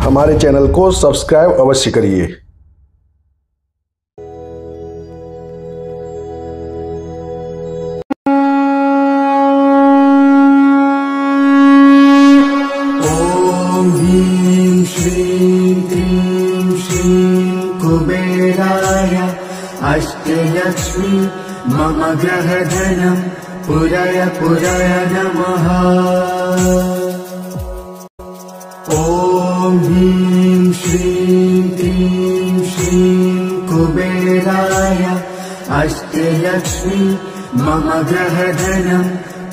हमारे चैनल को सब्सक्राइब अवश्य करिए। ओम ह्रीं श्रीं क्लीं श्रीं कुबेराय अष्टलक्ष्मी मम ग्रहधनं पुरय पुरय नमः। ओम ह्रीं श्रीं क्लीं श्रीं कुबेराय अष्टलक्ष्मी मम ग्रहधनं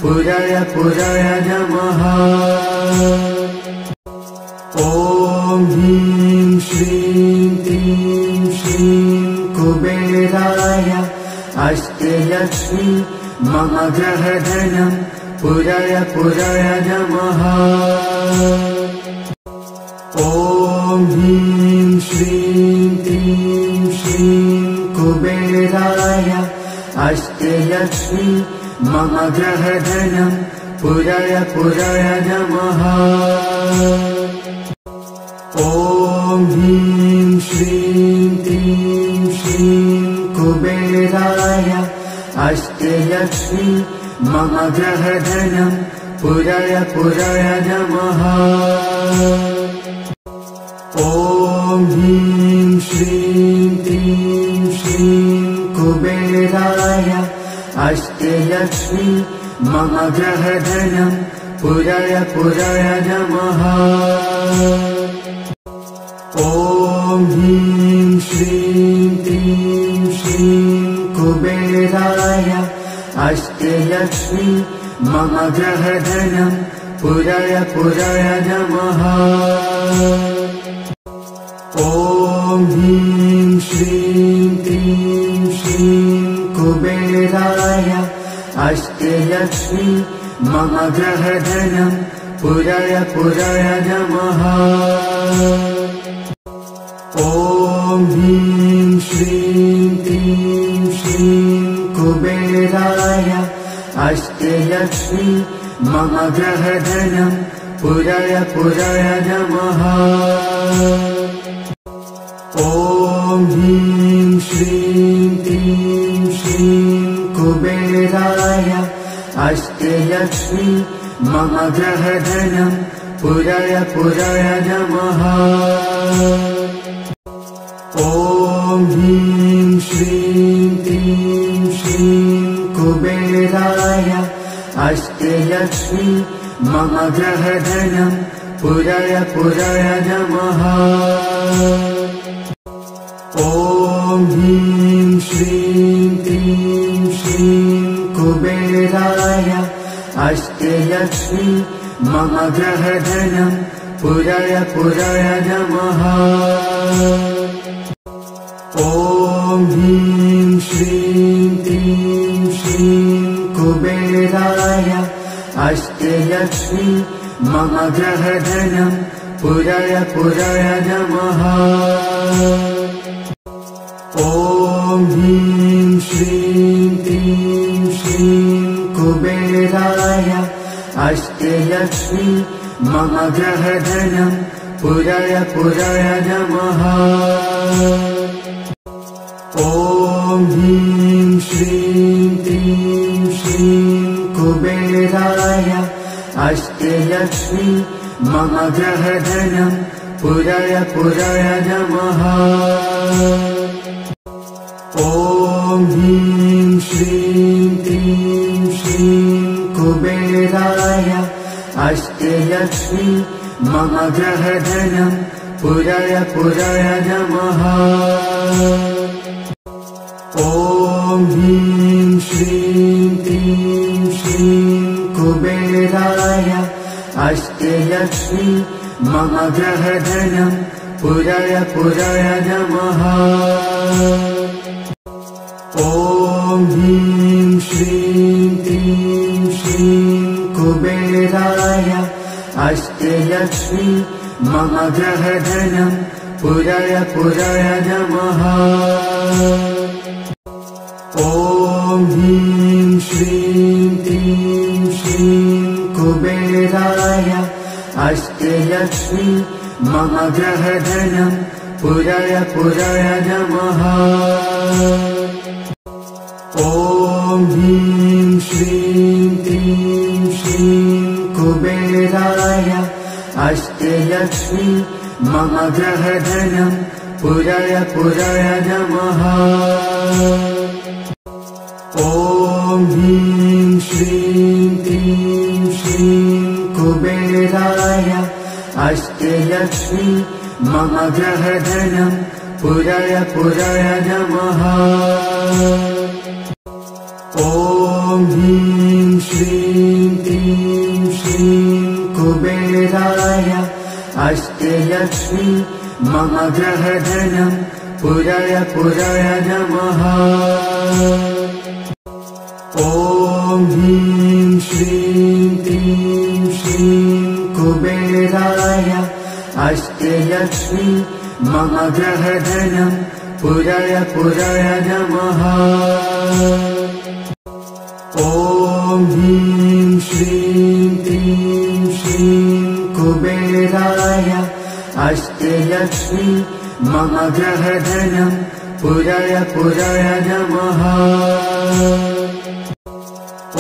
पुरय पुरय नमः। ओम ह्रीं श्रीं क्लीं श्रीं कुबेराय अष्टलक्ष्मी मम ग्रहधनं पुरय पुरय नमः। ओम ह्रीं श्रीं क्लीं श्रीं कुबेराय अष्टलक्ष्मी मम ग्रहधनं पुरय पुरय नमः। ओम ह्रीं श्रीं क्लीं श्रीं कुबेराय अष्टलक्ष्मी मम ग्रहधनं पुरय पुरय नमः। ओम ह्रीं श्रीं क्लीं श्रीं कुबेराय अष्टलक्ष्मी मम ग्रहधनं पुरय पुरय नमः। ओम ह्रीं श्रीं क्लीं श्रीं कुबेराय अष्टलक्ष्मी मम ग्रहधनं पुरय पुरय नमः। ओम ह्रीं श्रीं क्लीं श्रीं कुबेराय अष्टलक्ष्मी मम ग्रहधनं पुरय पुरय नमः। ओम ह्रीं श्रीं क्लीं श्रीं कुबेराय अष्टलक्ष्मी मम ग्रहधनं पुरय पुरय नमः। ओम ह्रीं श्रीं क्लीं श्रीं कुबेराय अष्टलक्ष्मी मम ग्रहधनं पुरय पुरय नमः। ओम ह्रीं श्रीं क्लीं श्रीं कुबेराय अष्टलक्ष्मी मम ग्रहधनं पुरय पुरय नमः। ओम ह्रीं श्रीं क्लीं श्रीं कुबेराय अष्टलक्ष्मी मम ग्रहधनं पुरय पुरय नमः। ओम ह्रीं श्रीं क्लीं श्रीं कुबेराय अष्टलक्ष्मी मम ग्रहधनं पुरय पुरय नमः। ओम ह्रीं श्रीं क्लीं श्रीं कुबेराय अष्टलक्ष्मी मम ग्रहधनं पुरय पुरय नमः। ओम ह्रीं श्रीं क्लीं श्रीं कुबेराय अष्टलक्ष्मी मम ग्रहधनं पुरय पुरय नमः। ओम ह्रीं श्रीं क्लीं श्रीं कुबेराय अष्टलक्ष्मी मम ग्रहधनं पुरय पुरय नमः। ओम ह्रीं श्रीं क्लीं श्रीं कुबेराय अष्टलक्ष्मी मम ग्रहधनं पुरय पुरय नमः। ओम ह्रीं श्रीं क्लीं श्रीं कुबेराय अष्टलक्ष्मी मम ग्रहधनं पुरय पुरय नमः। ओम ह्रीं श्रीं क्लीं श्रीं कुबेराय अष्टलक्ष्मी मम ग्रहधनं पुरय पुरय नमः। ॐ ह्रीं श्रीं क्लीं श्रीं कुबेराय अष्टलक्ष्मी मम ग्रहधनं पुरय पुरय नमः। ॐ ह्रीं श्रीं क्लीं श्रीं कुबेराय अष्टलक्ष्मी मम ग्रहधनं पुरय पुरय नमः। ॐ ह्रीं श्रीं क्लीं श्रीं कुबेराय अष्टलक्ष्मी मम ग्रहधनं पुरय पुरय नमः। ॐ ह्रीं श्रीं क्लीं श्रीं कुबेराय अष्टलक्ष्मी मम ग्रहधनं पुरय पुरय नमः। ॐ ह्रीं श्रीं क्लीं श्रीं कुबेराय अष्टलक्ष्मी मम ग्रहधनं पुरय पुरय नमः।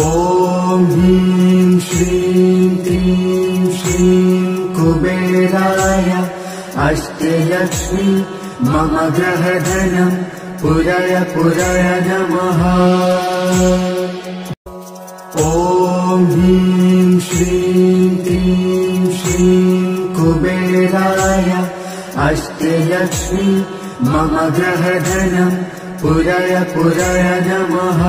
ॐ ह्रीं श्रीं क्लीं श्रीं कुबेराय अष्टलक्ष्मी मम ग्रहधनं पुरय पुरय नमः। ॐ ह्रीं श्रीं क्लीं श्रीं कुबेराय अष्टलक्ष्मी मम ग्रहधनं पुरय पुरय नमः।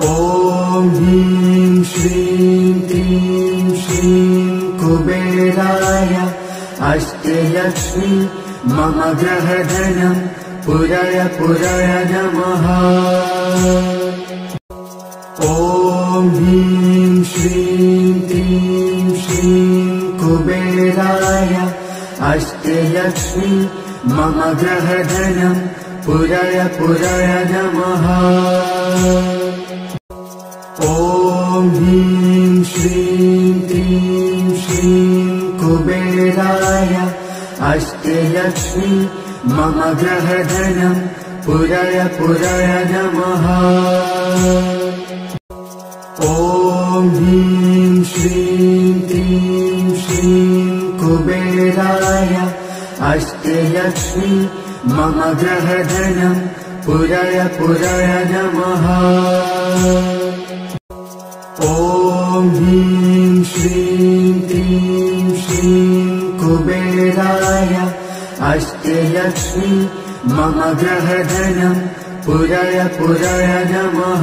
ॐ ह्रीं श्रीं क्लीं श्रीं कुबेराय अष्टलक्ष्मी मम ग्रहधनं पुरय पुरय नमः। ॐ ह्रीं श्रीं क्लीं श्रीं कुबेराय अष्टलक्ष्मी मम ग्रहधनं पुरय पुरय नमः। ॐ ह्रीं श्रीं क्लीं श्रीं कुबेराय अष्टलक्ष्मी मम ग्रहधनं पुरय पुरय नमः। ॐ ह्रीं श्रीं क्लीं श्रीं कुबेराय अष्टलक्ष्मी मम ग्रहधनं पुरय पुरय नमः। ॐ ह्रीं श्रीं क्लीं श्रीं कुबेराय अष्टलक्ष्मी मम ग्रहधनं पुरय पुरय नमः।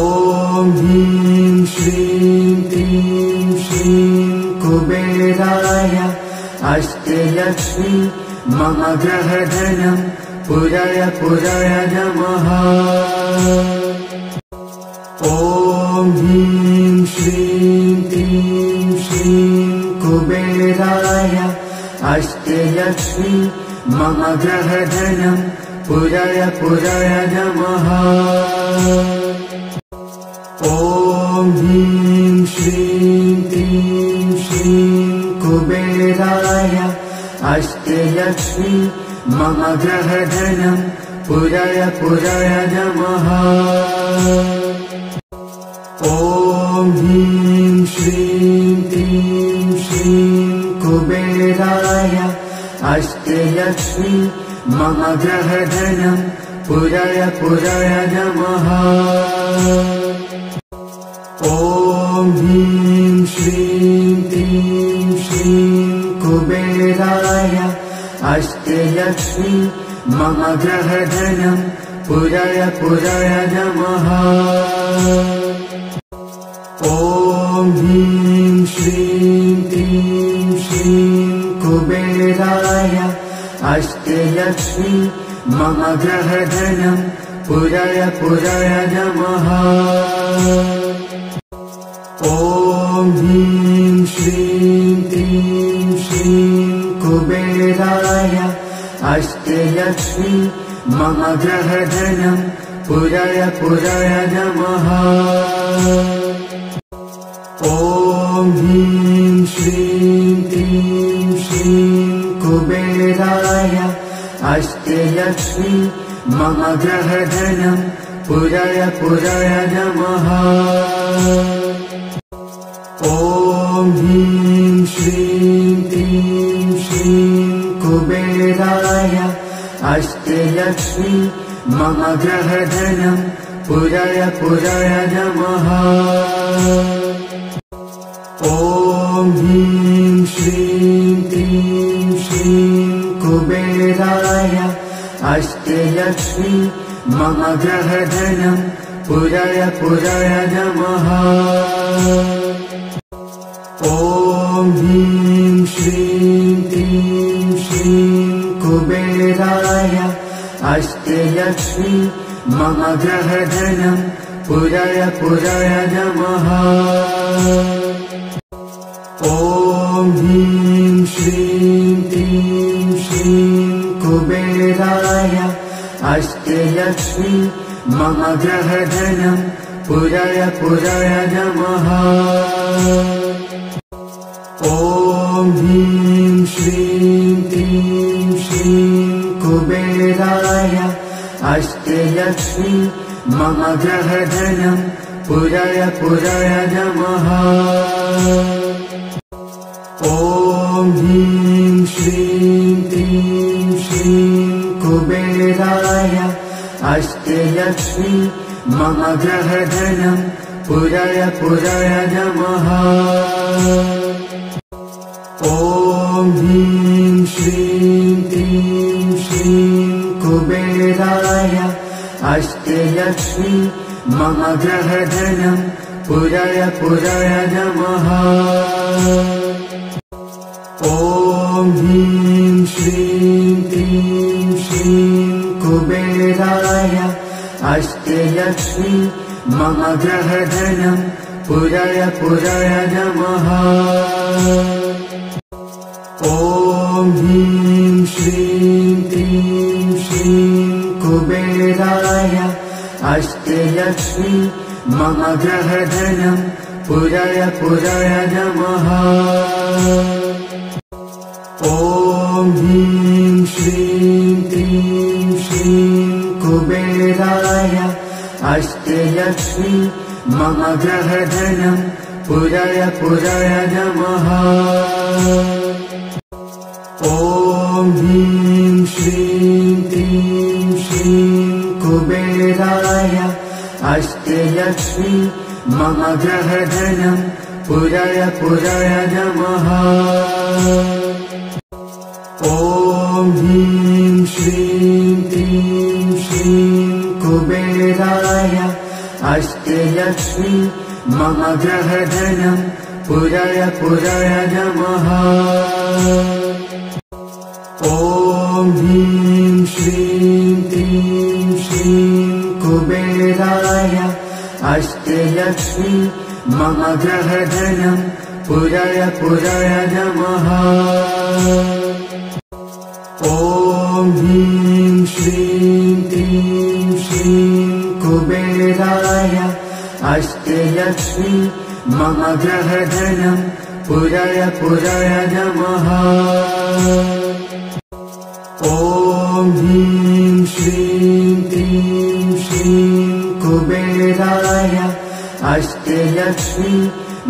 ॐ ह्रीं श्रीं क्लीं श्रीं कुबेराय अष्टलक्ष्मी मम ग्रहधनं पुरय पुरय नमः। ॐ ह्रीं श्रीं क्लीं श्रीं कुबेराय अष्टलक्ष्मी मम ग्रहधनं पुरय पुरय नमः। ॐ ह्रीं श्रीं क्लीं श्रीं कुबेराय अष्टलक्ष्मी मम ग्रहधनं पुरय पुरय नमः। ॐ ह्रीं श्रीं क्लीं श्रीं कुबेराय अष्टलक्ष्मी मम ग्रहधनं पुरय पुरय नमः। ॐ ह्रीं श्रीं क्लीं श्रीं कुबेराय अष्टलक्ष्मी मम ग्रहधनं पुरय पुरय नमः। ॐ ह्रीं श्रीं क्लीं श्रीं कुबेराय अष्टलक्ष्मी मम ग्रहधनं पुरय पुरय नमः। ॐ ह्रीं श्रीं क्लीं श्रीं कुबेराय अष्टलक्ष्मी मम ग्रहधनं पुरय पुरय नमः। ॐ अष्टलक्ष्मी मम ग्रहधनं पुरय पुरय नमः। ॐ ह्रीं श्रीं क्लीं श्रीं कुबेराय अष्टलक्ष्मी मम ग्रहधनं पुरय पुरय नमः। ॐ ह्रीं श्रीं क्लीं श्रीं कुबेराय अष्टलक्ष्मी मम ग्रहधनं पुरय पुरय नमः। ॐ ह्रीं श्रीं क्लीं श्रीं कुबेराय अष्टलक्ष्मी मम ग्रहधनं पुरय पुरय नमः। ॐ ह्रीं श्रीं क्लीं श्रीं कुबेराय अष्टलक्ष्मी मम ग्रहधनं पुरय पुरय नमः। ॐ ह्रीं श्रीं क्लीं श्रीं कुबेराय अष्टलक्ष्मी मम ग्रहधनं पुरय पुरय नमः। ॐ ह्रीं श्रीं क्लीं श्रीं कुबेराय अष्टलक्ष्मी मम ग्रहधनं पुरय पुरय नमः। ॐ ह्रीं श्रीं क्लीं श्रीं कुबेराय अष्टलक्ष्मी मम ग्रहधनं पुरय पुरय नमः। ॐ ह्रीं श्रीं क्लीं श्रीं कुबेराय अष्टलक्ष्मी मम ग्रहधनं पुरय पुरय नमः। ॐ ह्रीं श्रीं क्लीं श्रीं कुबेराय अष्टलक्ष्मी मम ग्रहधनं पुरय पुरय नमः। ॐ ह्रीं श्रीं क्लीं श्रीं कुबेराय अष्टलक्ष्मी मम ग्रहधनं पुरय पुरय नमः। ॐ ह्रीं श्रीं क्लीं श्रीं कुबेराय अष्टलक्ष्मी मम ग्रहधनं पुरय पुरय नमः। ॐ ह्रीं श्रीं क्लीं श्रीं कुबेराय अष्टलक्ष्मी मम ग्रहधनं पुरय पुरय नमः। ॐ ह्रीं श्रीं क्लीं श्रीं कुबेराय अष्टलक्ष्मी मम ग्रहधनं पुरय पुरय नमः। ॐ ह्रीं श्रीं क्लीं श्रीं कुबेराय अष्टलक्ष्मी मम ग्रहधनं पुरय पुरय नमः। ॐ ह्रीं श्रीं क्लीं श्रीं कुबेराय अष्टलक्ष्मी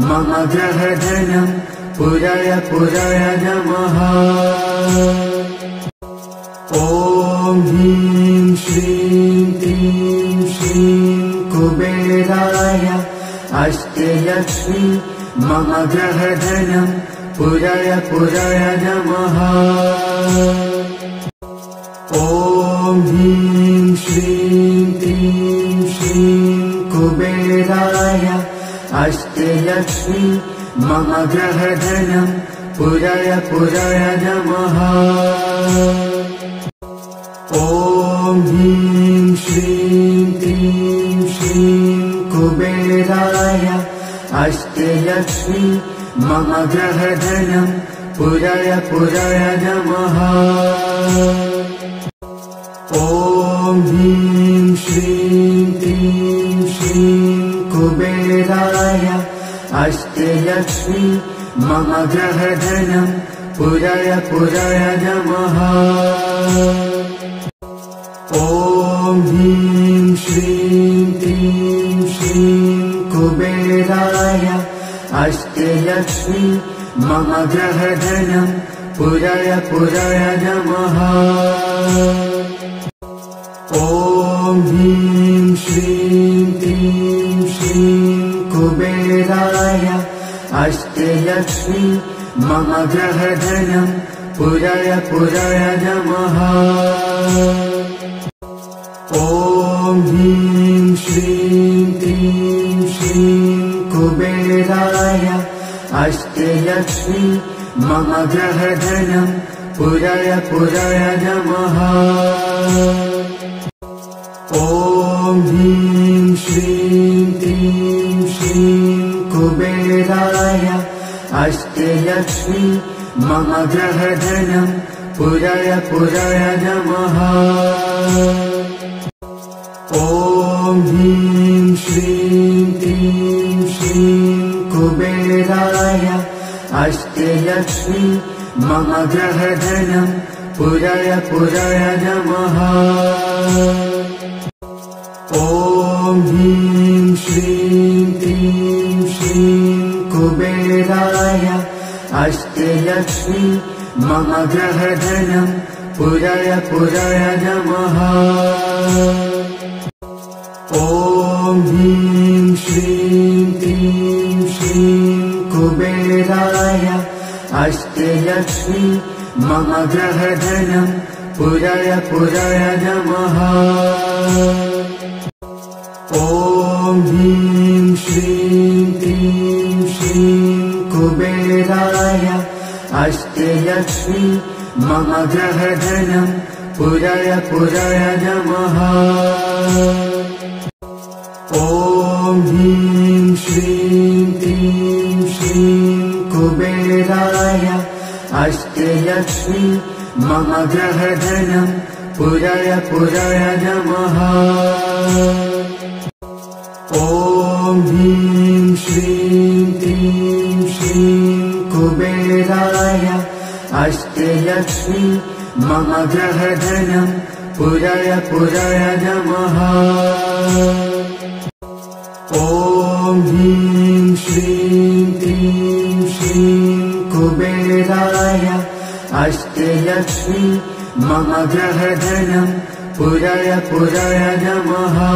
मम ग्रहधनं पुरय पुरय नमः। ॐ ह्रीं श्रीं क्लीं श्रीं कुबेराय अष्टलक्ष्मी मम ग्रहधनं पुरय पुरय नमः। ॐ ह्रीं श्रीं क्लीं श्रीं कुबेराय अष्टलक्ष्मी मम ग्रहधनं पुरय पुरय नमः। ॐ ह्रीं श्रीं क्लीं श्रीं कुबेराय अष्टलक्ष्मी मम ग्रहधनं पुरय पुरय नमः। ॐ ह्रीं श्रीं क्लीं श्रीं कुबेराय अष्टलक्ष्मी मम ग्रहधनं पुरय पुरय नमः। क्लीं श्रीं कुबेराय अष्टलक्ष्मी मम ग्रहधनं पुरय पुरय नमः। ॐ ह्रीं श्रीं क्लीं श्रीं कुबेराय अष्टलक्ष्मी मम ग्रहधनं पुरय पुरय नमः। ॐ ह्रीं श्रीं क्लीं श्रीं कुबेराय अष्टलक्ष्मी मम ग्रहधनं पुरय पुरय नमः। ॐ ह्रीं श्रीं क्लीं श्रीं कुबेराय अष्टलक्ष्मी मम ग्रहधनं पुरय पुरय नमः। ॐ ह्रीं श्रीं क्लीं श्रीं कुबेराय अष्टलक्ष्मी मम ग्रहधनं पुरय पुरय नमः। ॐ ह्रीं श्रीं क्लीं श्रीं कुबेराय अष्टलक्ष्मी मम ग्रहधनं पुरय पुरय नमः। ॐ ह्रीं श्रीं क्लीं श्रीं कुबेराय अष्टलक्ष्मी मम ग्रहधनं पुरय पुरय नमः। ॐ ह्रीं श्रीं क्लीं श्रीं कुबेराय अष्टलक्ष्मी मम ग्रहधनं पुरय पुरय नमः। ॐ ह्रीं श्रीं क्लीं श्रीं कुबेराय अष्टलक्ष्मी मम ग्रहधनं पुरय पुरय नमः। ॐ ह्रीं श्रीं क्लीं श्रीं कुबेराय अष्टलक्ष्मी मम ग्रहधनं पुरय पुरय नमः। ॐ ह्रीं श्रीं क्लीं श्रीं कुबेराय अष्टलक्ष्मी मम ग्रहधनं पुरय पुरय नमः।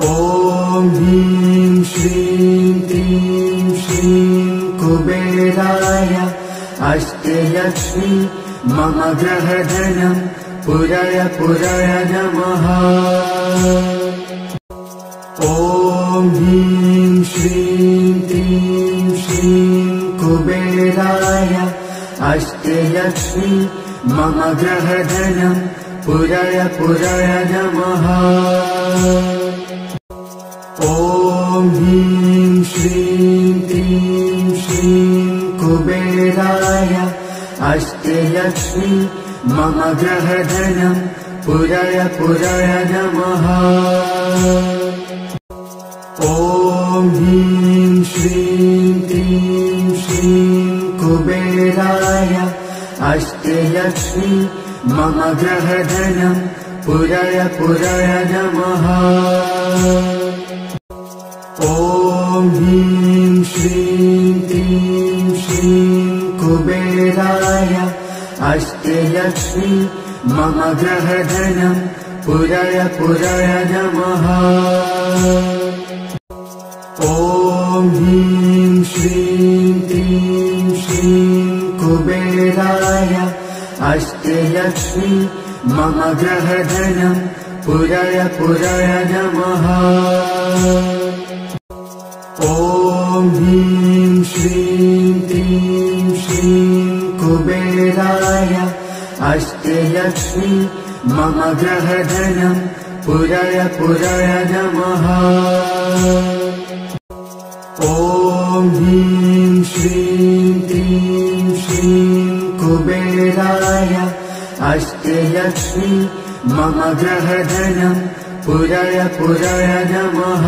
ॐ ह्रीं श्रीं क्लीं श्रीं कुबेराय अष्टलक्ष्मी मम ग्रहधनं पुरय पुरय नमः। ॐ ह्रीं श्रीं क्लीं श्रीं कुबेराय अष्टलक्ष्मी मम ग्रहधनं पुरय पुरय नमः। ॐ ह्रीं श्रीं क्लीं श्रीं कुबेराय अष्टलक्ष्मी मम ग्रहधनं पुरय पुरय नमः। ॐ ह्रीं श्रीं क्लीं श्रीं कुबेराय अष्टलक्ष्मी मम ग्रहधनं पुरय पुरय नमः। ॐ ह्रीं श्रीं क्लीं श्रीं कुबेराय अष्टलक्ष्मी मम ग्रहधनं पुरय पुरय नमः। ॐ ह्रीं श्रीं क्लीं श्रीं कुबेराय अष्टलक्ष्मी मम ग्रहधनं पुरय पुरय नमः। ॐ ह्रीं श्रीं क्लीं श्रीं कुबेराय अष्टलक्ष्मी मम ग्रहधनं पुरय पुरय नमः। ॐ ह्रीं श्रीं क्लीं श्रीं कुबेराय अष्टलक्ष्मी मम ग्रहधनं पुरय पुरय नमः।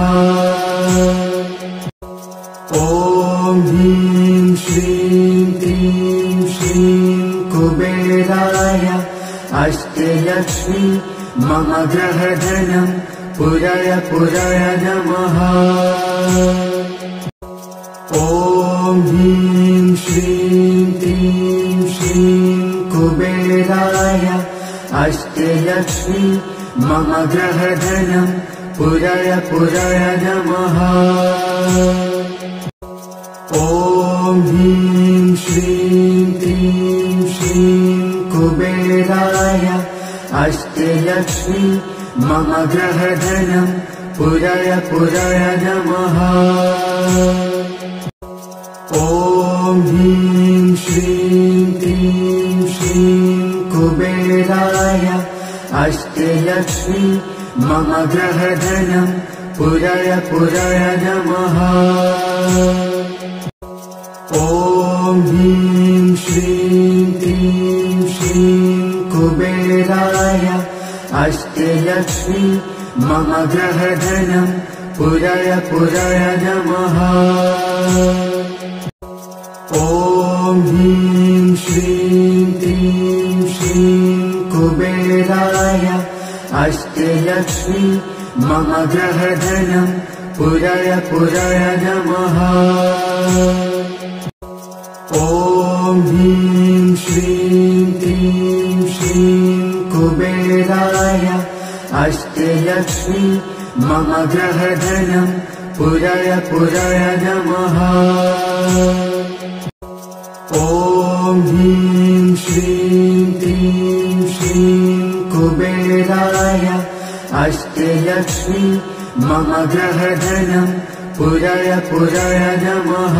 ॐ ह्रीं श्रीं क्लीं श्रीं कुबेराय अष्टलक्ष्मी मम ग्रहधनं पुरय पुरय नमः। ॐ ह्रीं श्रीं क्लीं श्रीं कुबेराय अष्टलक्ष्मी मम ग्रहधनं पुरय पुरय नमः। ॐ ह्रीं श्रीं क्लीं श्रीं कुबेराय अष्टलक्ष्मी मम ग्रहधनं पुरय पुरय नमः। ॐ ह्रीं श्रीं क्लीं श्रीं कुबेराय अष्टलक्ष्मी मम ग्रहधनं पुरय पुरय नमः। ॐ ह्रीं श्रीं क्लीं श्रीं कुबेराय अष्टलक्ष्मी मम ग्रहधनं पुरय पुरय नमः। ॐ ह्रीं श्रीं क्लीं श्रीं कुबेराय अष्टलक्ष्मी मम ग्रहधनं पुरय पुरय नमः। ॐ ह्रीं श्रीं क्लीं श्रीं कुबेराय अष्टलक्ष्मी मम ग्रहधनं पुरय पुरय नमः। ॐ ह्रीं श्रीं क्लीं श्रीं कुबेराय अष्टलक्ष्मी मम ग्रहधनं पुरय पुरय नमः।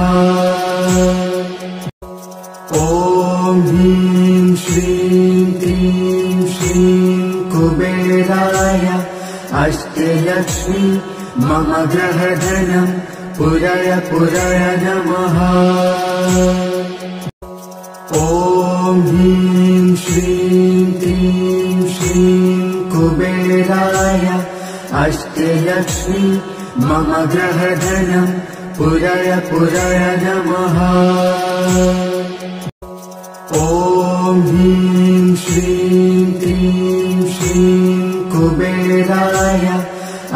ॐ ह्रीं श्रीं क्लीं श्रीं कुबेराय अष्टलक्ष्मी मम ग्रहधनं पुरय पुरय नमः। ॐ ह्रीं श्रीं क्लीं श्रीं कुबेराय अष्टलक्ष्मी मम ग्रहधनं पुरय पुरय नमः। ॐ ह्रीं श्रीं क्लीं श्रीं कुबेराय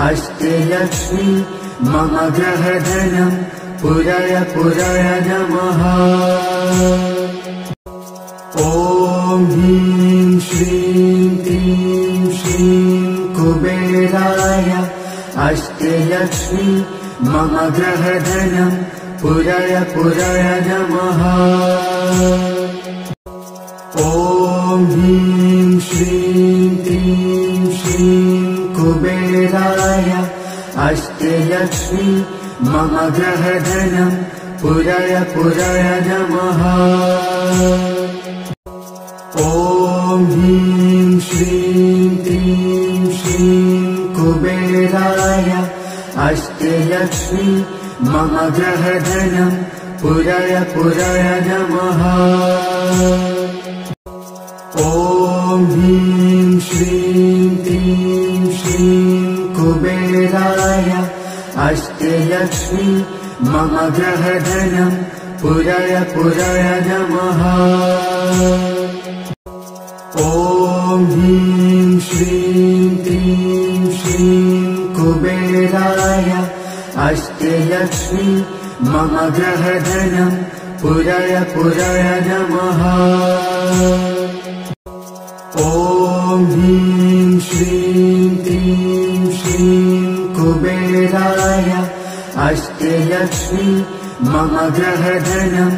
अष्टलक्ष्मी मम ग्रहधनं पुरय पुरय नमः। ॐ ह्रीं श्रीं क्लीं श्रीं कुबेराय अष्टलक्ष्मी मम ग्रहधनं पुरय पुरय नमः। ॐ ह्रीं श्रीं क्लीं श्रीं कुबेराय अष्टलक्ष्मी मम ग्रहधनं पुरय पुरय नमः। ॐ ह्रीं श्रीं क्लीं श्रीं कुबेराय अष्टलक्ष्मी मम ग्रहधनं पुरय पुरय नमः। ॐ ह्रीं श्रीं क्लीं श्रीं कुबेराय अष्टलक्ष्मी मम ग्रहधनं पुरय पुरय नमः। ॐ ह्रीं श्रीं क्लीं श्रीं कुबेराय अष्टलक्ष्मी मम ग्रहधनं पुरय पुरय नमः। ॐ ह्रीं श्रीं क्लीं श्रीं कुबेराय अष्टलक्ष्मी मम ग्रहधनं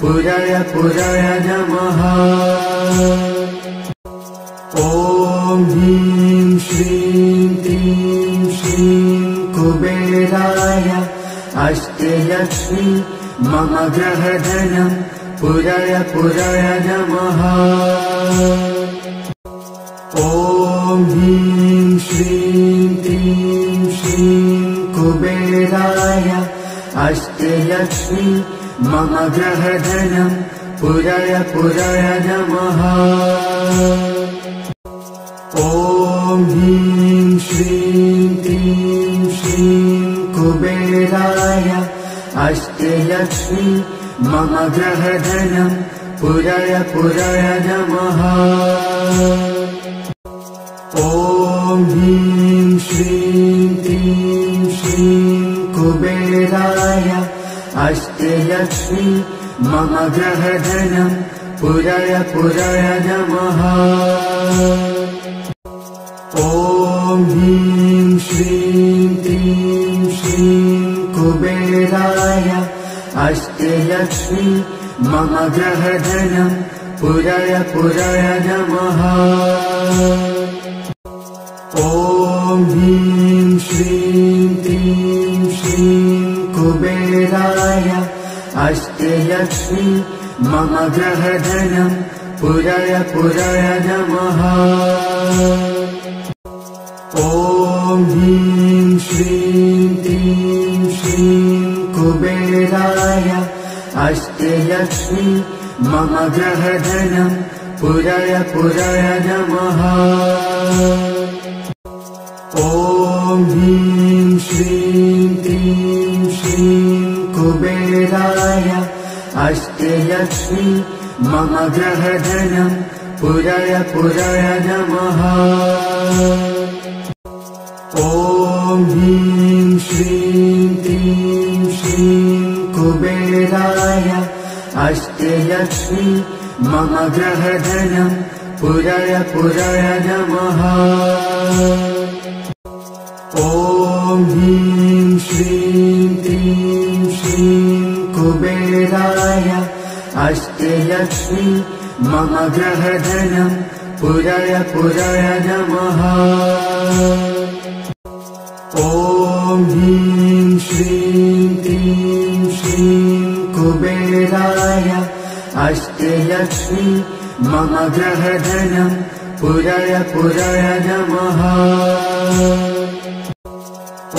पुरय पुरय नमः। ॐ ह्रीं श्रीं क्लीं श्रीं कुबेराय अष्टलक्ष्मी मम ग्रहधनं पुरय पुरय नमः। ॐ ह्रीं श्रीं क्लीं श्रीं कुबेराय अष्टलक्ष्मी मम ग्रहधनं पुरय पुरय नमः। ॐ ह्रीं श्रीं क्लीं श्रीं कुबेराय अष्टलक्ष्मी मम ग्रहधनं पुरय पुरय नमः। ॐ श्रीं क्लीं श्रीं कुबेराय अष्टलक्ष्मी मम गृहधनं पुरय पुरय नमः। ॐ ह्रीं श्रीं क्लीं श्रीं कुबेराय अष्टलक्ष्मी मम गृहधनं पुरय पुरय नमः। ॐ ह्रीं श्रीं क्लीं श्रीं कुबेराय अष्टलक्ष्मी मम गृहधनं पुरय पुरय नमः। ॐ ह्रीं श्रीं क्लीं श्रीं कुबेराय अष्टलक्ष्मी मम गृहधनं पुरय पुरय नमः। ॐ ह्रीं श्रीं क्लीं श्रीं कुबेराय अष्टलक्ष्मी मम गृहधनं पुरय पुरय नमः। ॐ ह्रीं श्रीं क्लीं श्रीं कुबेराय अष्टलक्ष्मी मम गृहधनं पुरय पुरय नमः। ॐ ह्रीं श्रीं क्लीं श्रीं कुबेराय अष्टलक्ष्मी मम गृहधनं पुरय पुरय नमः। ॐ ह्रीं श्रीं क्लीं श्रीं कुबेराय अष्टलक्ष्मी मम गृहधनं पुरय पुरय नमः।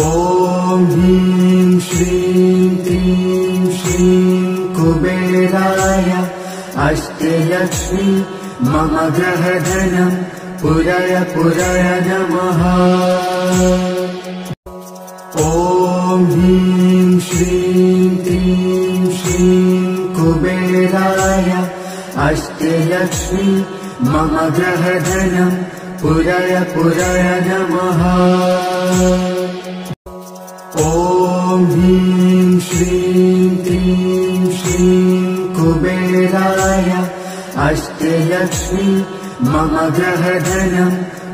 ॐ ह्रीं श्रीं क्लीं श्रीं कुबेराय अष्टलक्ष्मी मम गृहधनं पुरय पुरय नमः। ॐ ह्रीं श्रीं क्लीं श्रीं कुबेराय अष्टलक्ष्मी मम गृहधनं पुरय पुरय नमः। ॐ ह्रीं श्रीं क्लीं श्रीं कुबेराय अष्टलक्ष्मी मम गृहधनं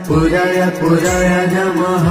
पुरय पुरय नमः।